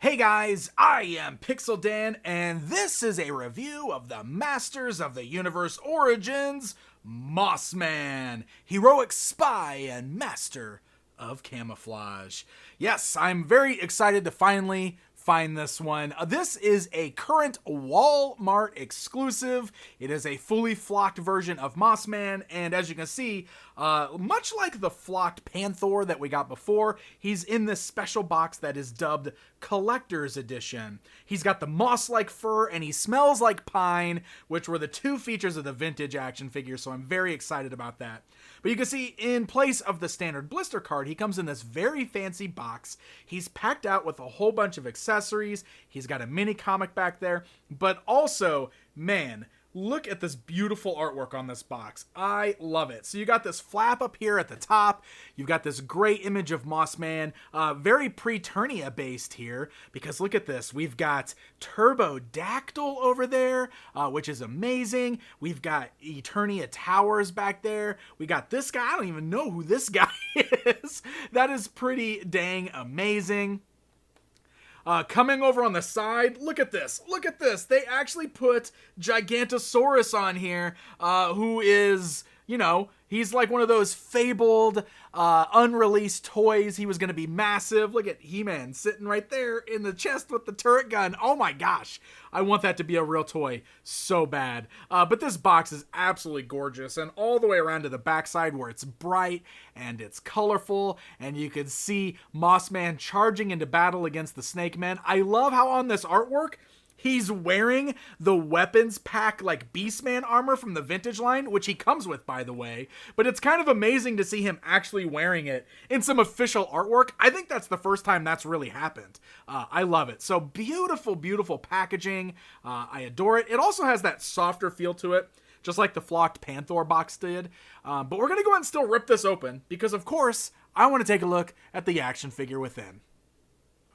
Hey guys, I am Pixel Dan, and this is a review of the Masters of the Universe Origins, Mossman, heroic spy and master of camouflage. Yes, I'm very excited to finally find this one. This is a current Walmart exclusive. It is a fully flocked version of Mossman, and as you can see, much like the flocked Panther that we got before, he's in this special box that is dubbed Collector's Edition. He's got the moss-like fur, and he smells like pine, which were the two features of the vintage action figure, so I'm very excited about that. But you can see, in place of the standard blister card, he comes in this very fancy box. He's packed out with a whole bunch of accessories. He's got a mini comic back there, but also, man, look at this beautiful artwork on this box. I love it. So you got this flap up here at the top. You've got this great image of Mossman, very pre-Eternia based here, because look at this. We've got Turbodactyl over there, which is amazing. We've got Eternia Towers back there. We got this guy. I don't even know who this guy is. That is pretty dang amazing. Coming over on the side, look at this. Look at this. They actually put Gigantosaurus on here, who is, you know, he's like one of those fabled, unreleased toys. He was going to be massive. Look at He-Man sitting right there in the chest with the turret gun. Oh my gosh. I want that to be a real toy so bad. But this box is absolutely gorgeous. And all the way around to the backside where it's bright and it's colorful. And you can see Mossman charging into battle against the Snake Men. I love how on this artwork, he's wearing the weapons pack like Beastman armor from the vintage line, which he comes with, by the way. But it's kind of amazing to see him actually wearing it in some official artwork. I think that's the first time that's really happened. I love it. So beautiful, beautiful packaging. I adore it. It also has that softer feel to it, just like the flocked Panther box did. But we're going to go ahead and still rip this open because, of course, I want to take a look at the action figure within.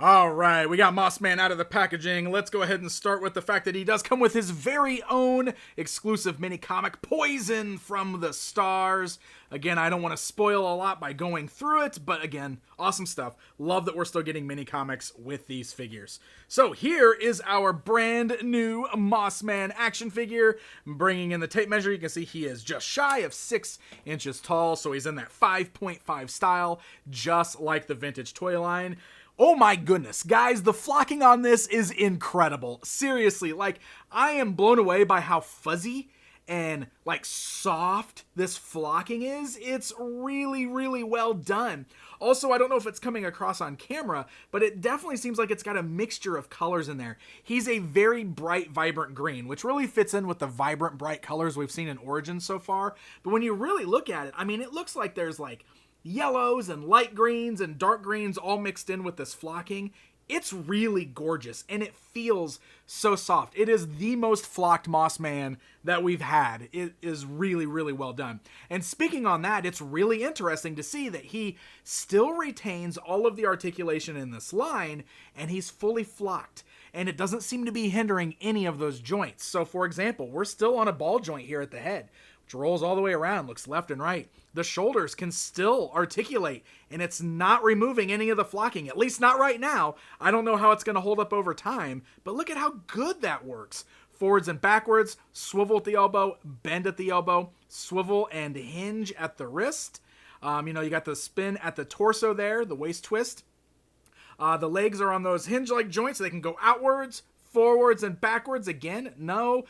All right, we got Mossman out of the packaging. Let's go ahead and start with the fact that he does come with his very own exclusive mini comic, Poison from the Stars. Again, I don't want to spoil a lot by going through it, but again, awesome stuff. Love that we're still getting mini comics with these figures. So here is our brand new Mossman action figure. Bringing in the tape measure, you can see he is just shy of 6 inches tall, so he's in that 5.5 style, just like the vintage toy line. Oh my goodness, guys, the flocking on this is incredible. Seriously, like, I am blown away by how fuzzy and, like, soft this flocking is. It's really, really well done. Also, I don't know if it's coming across on camera, but it definitely seems like it's got a mixture of colors in there. He's a very bright, vibrant green, which really fits in with the vibrant, bright colors we've seen in Origins so far. But when you really look at it, I mean, it looks like there's, like, yellows and light greens and dark greens all mixed in with this flocking. It's really gorgeous and it feels so soft. It is the most flocked Mossman that we've had. It is really, really well done. And speaking on that, it's really interesting to see that he still retains all of the articulation in this line and he's fully flocked. And it doesn't seem to be hindering any of those joints. So for example, we're still on a ball joint here at the head, which rolls all the way around, looks left and right. The shoulders can still articulate, and it's not removing any of the flocking, at least not right now. I don't know how it's going to hold up over time, but look at how good that works. Forwards and backwards, swivel at the elbow, bend at the elbow, swivel and hinge at the wrist. You got the spin at the torso there, the waist twist. The legs are on those hinge-like joints, so they can go outwards, forwards and backwards. Again, no.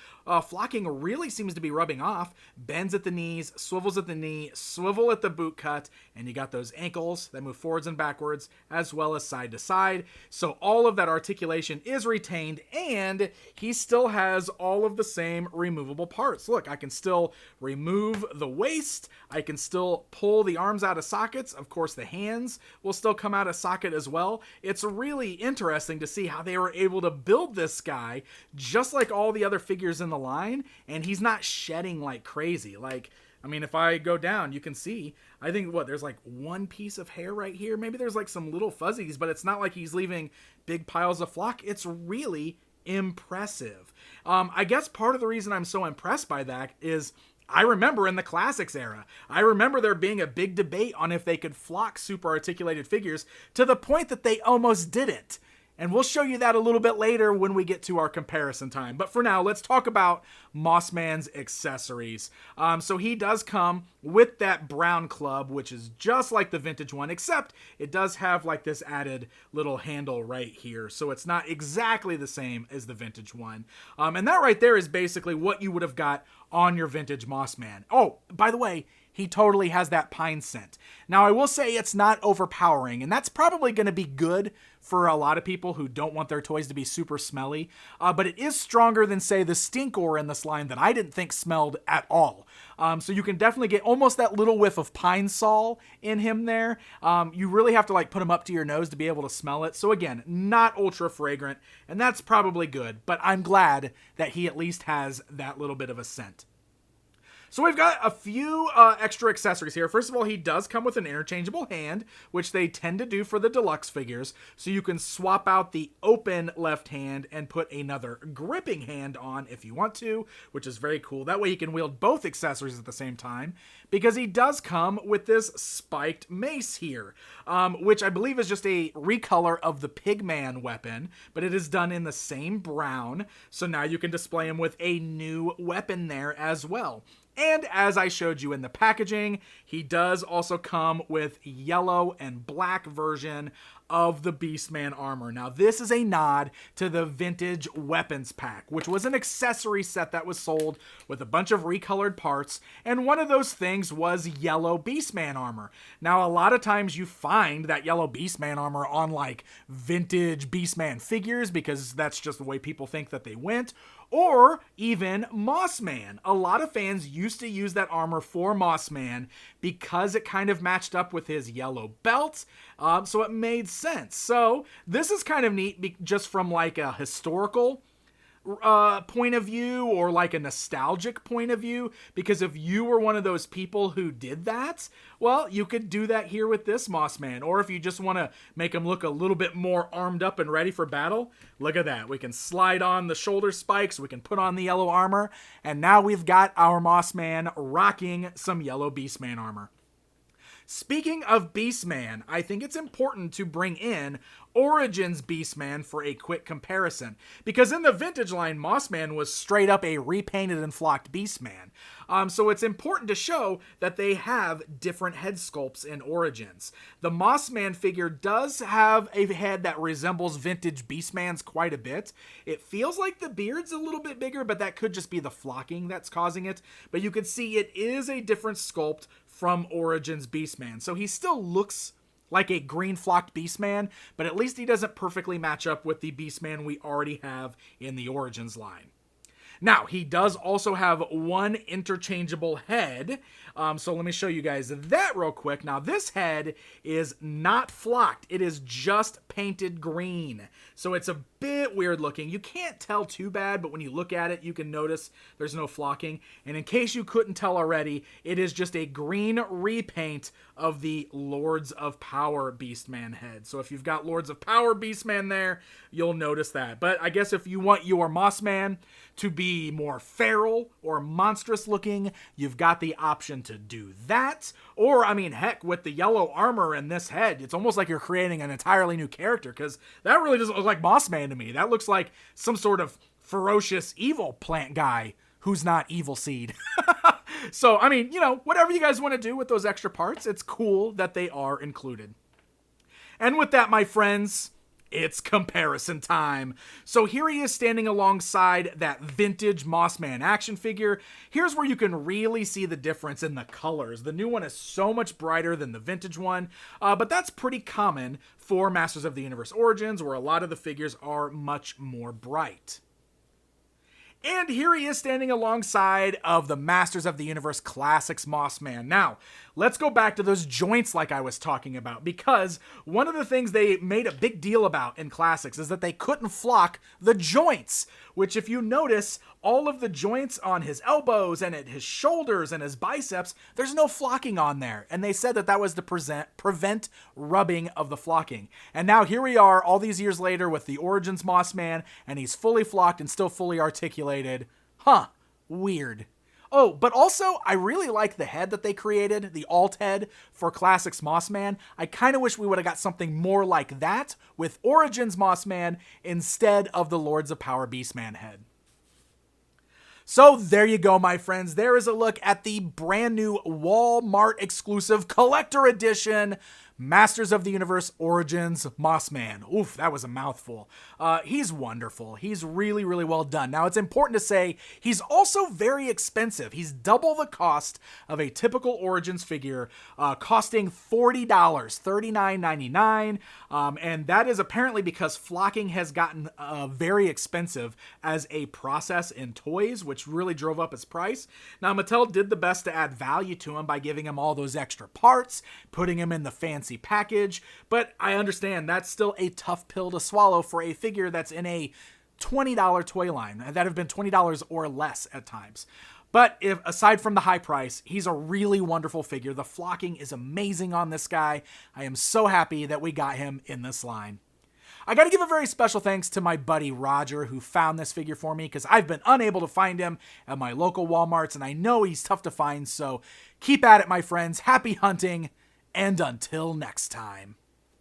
Flocking really seems to be rubbing off. Bends at the knees, swivels at the knee, swivel at the boot cut, and you got those ankles that move forwards and backwards as well as side to side. So all of that articulation is retained, and he still has all of the same removable parts. Look, I can still remove the waist. I can still pull the arms out of sockets. Of course, the hands will still come out of socket as well. It's really interesting to see how they were able to build this guy just like all the other figures in the line, and he's not shedding like crazy. Like, I mean, if I go down, you can see, I think, there's like one piece of hair right here. Maybe there's like some little fuzzies, but it's not like he's leaving big piles of flock. It's really impressive. I guess part of the reason I'm so impressed by that is I remember in the Classics era, I remember there being a big debate on if they could flock super articulated figures to the point that they almost didn't. And we'll show you that a little bit later when we get to our comparison time. But for now, let's talk about Mossman's accessories. So he does come with that brown club, which is just like the vintage one, except it does have like this added little handle right here. So it's not exactly the same as the vintage one. And that right there is basically what you would have got on your vintage Mossman. Oh, by the way, he totally has that pine scent. Now, I will say it's not overpowering, and that's probably going to be good for a lot of people who don't want their toys to be super smelly, but it is stronger than, say, the Stinkor in this line that I didn't think smelled at all. So you can definitely get almost that little whiff of pine sol in him there. You really have to like put him up to your nose to be able to smell it. So again, not ultra fragrant, and that's probably good, but I'm glad that he at least has that little bit of a scent. So we've got a few extra accessories here. First of all, he does come with an interchangeable hand, which they tend to do for the deluxe figures. So you can swap out the open left hand and put another gripping hand on if you want to, which is very cool. That way you can wield both accessories at the same time, because he does come with this spiked mace here, which I believe is just a recolor of the Pigman weapon, but it is done in the same brown. So now you can display him with a new weapon there as well. And as I showed you in the packaging, he does also come with yellow and black version of the Beastman armor. Now, this is a nod to the vintage weapons pack, which was an accessory set that was sold with a bunch of recolored parts, and one of those things was yellow Beastman armor. Now, a lot of times you find that yellow Beastman armor on like vintage Beastman figures because that's just the way people think that they went, or even Mossman. A lot of fans used to use that armor for Mossman because it kind of matched up with his yellow belt, so it made sense. So this is kind of neat just from like a historical point of view or like a nostalgic point of view, because if you were one of those people who did that, well, you could do that here with this Mossman. Or if you just want to make him look a little bit more armed up and ready for battle, look at that. We can slide on the shoulder spikes, we can put on the yellow armor, and now we've got our Mossman rocking some yellow Beastman armor. Speaking of Beastman, I think it's important to bring in Origins Beastman for a quick comparison, because in the vintage line, Mossman was straight up a repainted and flocked Beastman. So it's important to show that they have different head sculpts in Origins. The Mossman figure does have a head that resembles vintage Beastman's quite a bit. It feels like the beard's a little bit bigger, but that could just be the flocking that's causing it. But you can see it is a different sculpt from Origins Beastman. So he still looks like a green flocked Beastman, but at least he doesn't perfectly match up with the Beastman we already have in the Origins line. Now, he does also have one interchangeable head, so let me show you guys that real quick. Now, this head is not flocked. It is just painted green, so it's a bit weird looking. You can't tell too bad, but when you look at it, you can notice there's no flocking. And in case you couldn't tell already, it is just a green repaint of the Lords of Power Beastman head. So if you've got Lords of Power Beastman there, you'll notice that. But I guess if you want your Mossman to be more feral or monstrous looking, you've got the option to do that. Or, I mean, heck, with the yellow armor and this head, it's almost like you're creating an entirely new character, because that really doesn't look like Mossman to me. That looks like some sort of ferocious evil plant guy who's not Evil Seed. So, I mean, you know, whatever you guys want to do with those extra parts, it's cool that they are included. And with that, my friends, it's comparison time. So here he is standing alongside that vintage Mossman action figure. Here's where you can really see the difference in the colors. The new one is so much brighter than the vintage one, but that's pretty common for Masters of the Universe Origins, where a lot of the figures are much more bright. And here he is standing alongside of the Masters of the Universe Classics Mossman. Now, let's go back to those joints like I was talking about, because one of the things they made a big deal about in Classics is that they couldn't flock the joints, which if you notice, all of the joints on his elbows and at his shoulders and his biceps, there's no flocking on there. And they said that that was to prevent rubbing of the flocking. And now here we are all these years later with the Origins Mossman, and he's fully flocked and still fully articulated. Huh, weird. Oh, but also, I really like the head that they created, the alt head for Classics Mossman. I kind of wish we would have got something more like that with Origins Mossman instead of the Lords of Power Beastman head. So there you go, my friends. There is a look at the brand new Walmart exclusive collector edition Masters of the Universe Origins Mossman. Oof, that was a mouthful. He's wonderful. He's really, really well done. Now, it's important to say he's also very expensive. He's double the cost of a typical Origins figure, costing $40, $39.99. And that is apparently because flocking has gotten very expensive as a process in toys, which really drove up its price. Now, Mattel did the best to add value to him by giving him all those extra parts, putting him in the fancy package, but I understand that's still a tough pill to swallow for a figure that's in a $20 toy line that have been $20 or less at times. But if aside from the high price, he's a really wonderful figure. The flocking is amazing on this guy. I am so happy that we got him in this line. I got to give a very special thanks to my buddy Roger, who found this figure for me, because I've been unable to find him at my local Walmarts, and I know he's tough to find, so keep at it, my friends. Happy hunting, and until next time.